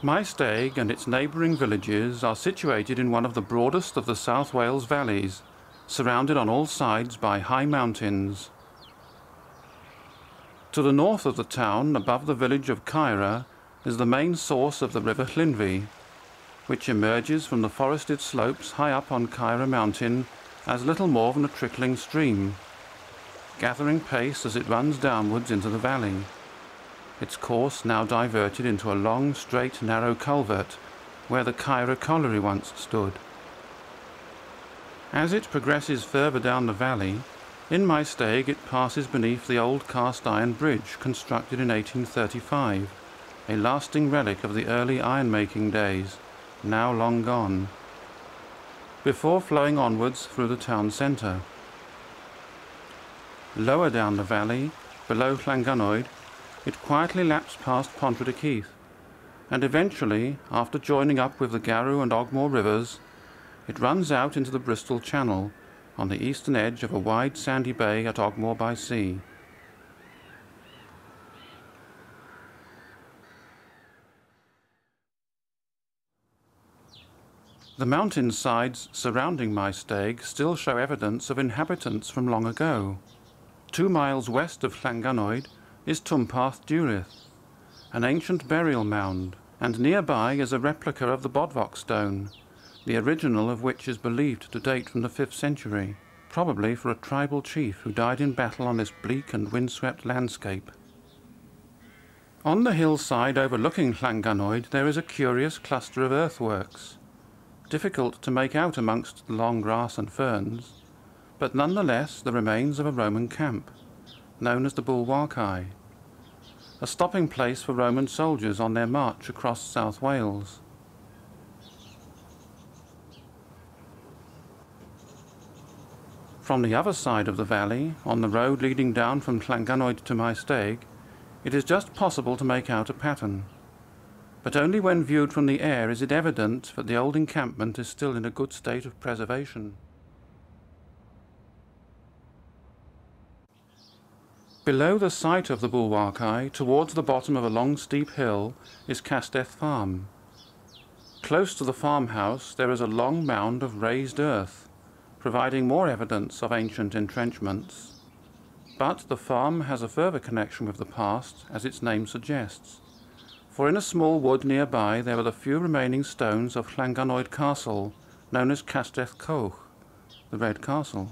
Maesteg and its neighbouring villages are situated in one of the broadest of the South Wales valleys, surrounded on all sides by high mountains. To the north of the town, above the village of Caerau, is the main source of the river Llynfi, which emerges from the forested slopes high up on Caerau mountain as little more than a trickling stream, gathering pace as it runs downwards into the valley, its course now diverted into a long, straight, narrow culvert where the Caerau colliery once stood. As it progresses further down the valley, in Maesteg it passes beneath the old cast-iron bridge constructed in 1835, a lasting relic of the early iron-making days, now long gone, before flowing onwards through the town centre. Lower down the valley, below Llangynwyd, it quietly laps past Pontrhydycyff, and eventually, after joining up with the Caerau and Ogmore rivers, it runs out into the Bristol Channel on the eastern edge of a wide sandy bay at Ogmore by Sea. The mountain sides surrounding Maesteg still show evidence of inhabitants from long ago. 2 miles west of Llangynwyd is Cwmfelin, an ancient burial mound, and nearby is a replica of the Bodvoc stone, the original of which is believed to date from the 5th century, probably for a tribal chief who died in battle on this bleak and windswept landscape. On the hillside overlooking Llangynwyd there is a curious cluster of earthworks, difficult to make out amongst the long grass and ferns, but nonetheless the remains of a Roman camp, known as the Bulwarkau, a stopping place for Roman soldiers on their march across South Wales. From the other side of the valley, on the road leading down from Llangynwyd to Maesteg, it is just possible to make out a pattern, but only when viewed from the air is it evident that the old encampment is still in a good state of preservation. Below the site of the Bulwarkau, towards the bottom of a long steep hill, is Castell Farm. Close to the farmhouse there is a long mound of raised earth, providing more evidence of ancient entrenchments. But the farm has a further connection with the past, as its name suggests, for in a small wood nearby there are the few remaining stones of Llangynwyd Castle, known as Castell Coch, the Red Castle.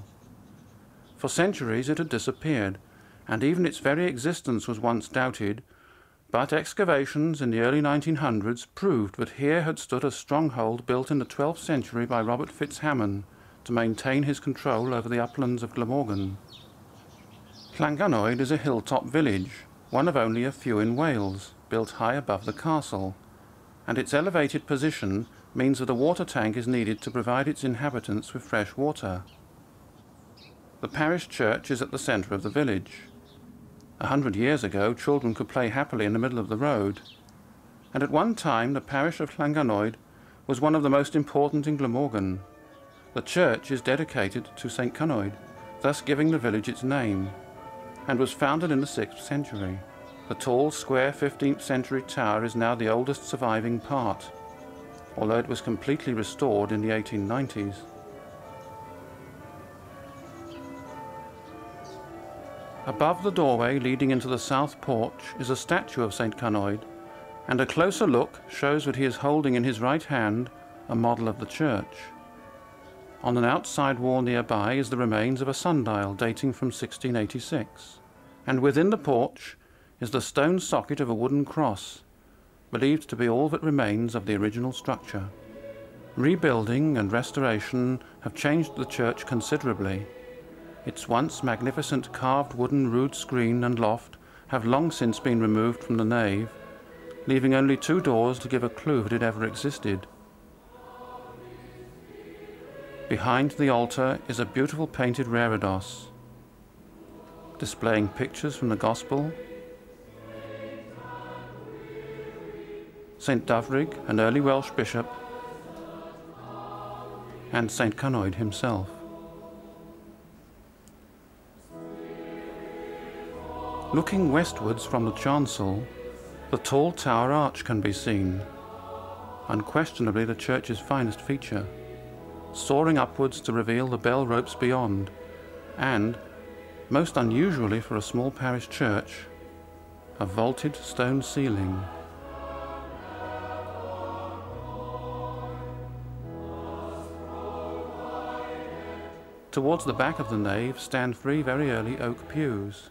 For centuries it had disappeared, and even its very existence was once doubted, but excavations in the early 1900s proved that here had stood a stronghold built in the 12th century by Robert Fitzhamon to maintain his control over the uplands of Glamorgan. Llangynwyd is a hilltop village, one of only a few in Wales, built high above the castle, and its elevated position means that a water tank is needed to provide its inhabitants with fresh water. The parish church is at the centre of the village. 100 years ago, children could play happily in the middle of the road, and at one time the parish of Llangynwyd was one of the most important in Glamorgan. The church is dedicated to St. Cynwyd, thus giving the village its name, and was founded in the 6th century. The tall, square 15th century tower is now the oldest surviving part, although it was completely restored in the 1890s. Above the doorway leading into the south porch is a statue of St. Cynwyd, and a closer look shows that he is holding in his right hand a model of the church. On an outside wall nearby is the remains of a sundial dating from 1686, and within the porch is the stone socket of a wooden cross, believed to be all that remains of the original structure. Rebuilding and restoration have changed the church considerably. Its once magnificent carved wooden rood screen and loft have long since been removed from the nave, leaving only 2 doors to give a clue that it ever existed. Behind the altar is a beautiful painted reredos, displaying pictures from the Gospel, St. Dyfrig, an early Welsh bishop, and St. Cynwyd himself. Looking westwards from the chancel, the tall tower arch can be seen, unquestionably the church's finest feature, soaring upwards to reveal the bell ropes beyond, and, most unusually for a small parish church, a vaulted stone ceiling. Towards the back of the nave stand 3 very early oak pews,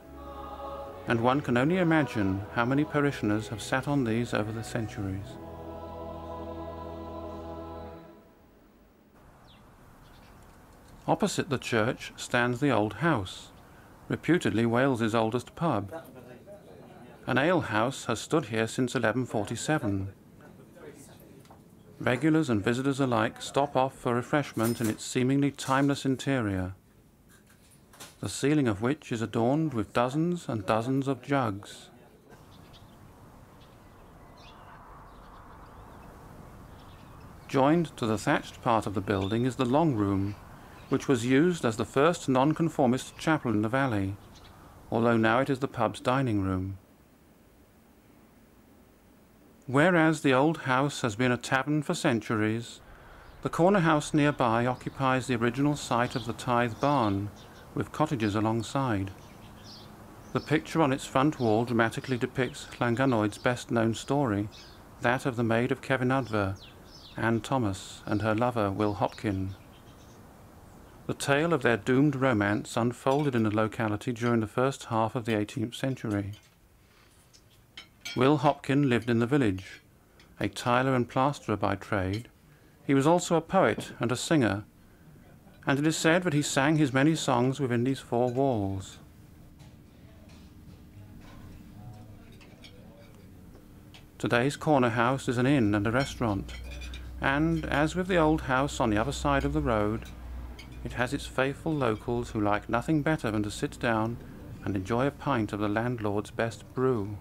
and one can only imagine how many parishioners have sat on these over the centuries. Opposite the church stands the old house, reputedly Wales's oldest pub. An alehouse has stood here since 1147. Regulars and visitors alike stop off for refreshment in its seemingly timeless interior, the ceiling of which is adorned with dozens and dozens of jugs. Joined to the thatched part of the building is the long room, which was used as the first nonconformist chapel in the valley, although now it is the pub's dining room. Whereas the old house has been a tavern for centuries, the corner house nearby occupies the original site of the tithe barn, with cottages alongside. The picture on its front wall dramatically depicts Llangynwyd's best-known story, that of the Maid of Cefn Ydfa, Anne Thomas, and her lover Will Hopkin. The tale of their doomed romance unfolded in the locality during the first half of the 18th century. Will Hopkin lived in the village, a tiler and plasterer by trade. He was also a poet and a singer, and it is said that he sang his many songs within these 4 walls. Today's corner house is an inn and a restaurant, and, as with the old house on the other side of the road, it has its faithful locals who like nothing better than to sit down and enjoy a pint of the landlord's best brew.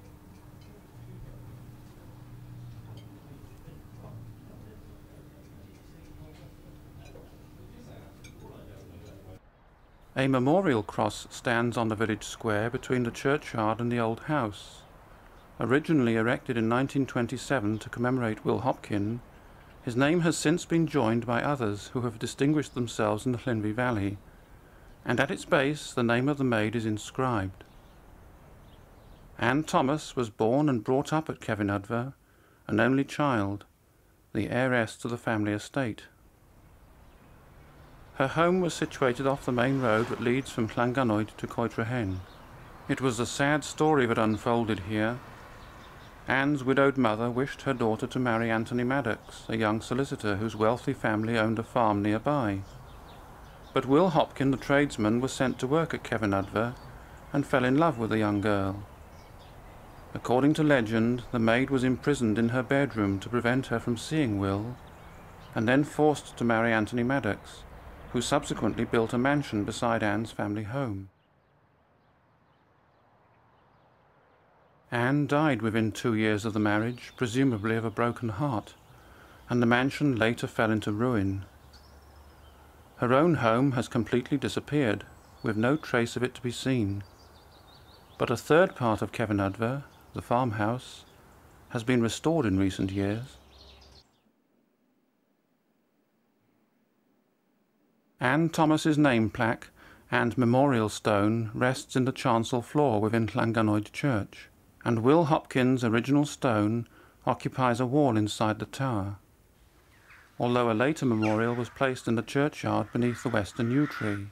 A memorial cross stands on the village square between the churchyard and the old house. Originally erected in 1927 to commemorate Will Hopkin, his name has since been joined by others who have distinguished themselves in the Llynfi Valley, and at its base the name of the maid is inscribed. Anne Thomas was born and brought up at Cefn Ydfa, an only child, the heiress to the family estate. Her home was situated off the main road that leads from Llangynwyd to Porthcawl. It was a sad story that unfolded here. Anne's widowed mother wished her daughter to marry Anthony Maddox, a young solicitor whose wealthy family owned a farm nearby. But Will Hopkin, the tradesman, was sent to work at Cefn Ydfa and fell in love with the young girl. According to legend, the maid was imprisoned in her bedroom to prevent her from seeing Will, and then forced to marry Anthony Maddox, who subsequently built a mansion beside Anne's family home. Anne died within 2 years of the marriage, presumably of a broken heart, and the mansion later fell into ruin. Her own home has completely disappeared, with no trace of it to be seen. But a third part of Cefn Ydfa, the farmhouse, has been restored in recent years. Anne Thomas's name plaque and memorial stone rests in the chancel floor within Llangynwyd Church, and Will Hopkin's original stone occupies a wall inside the tower, although a later memorial was placed in the churchyard beneath the western yew tree.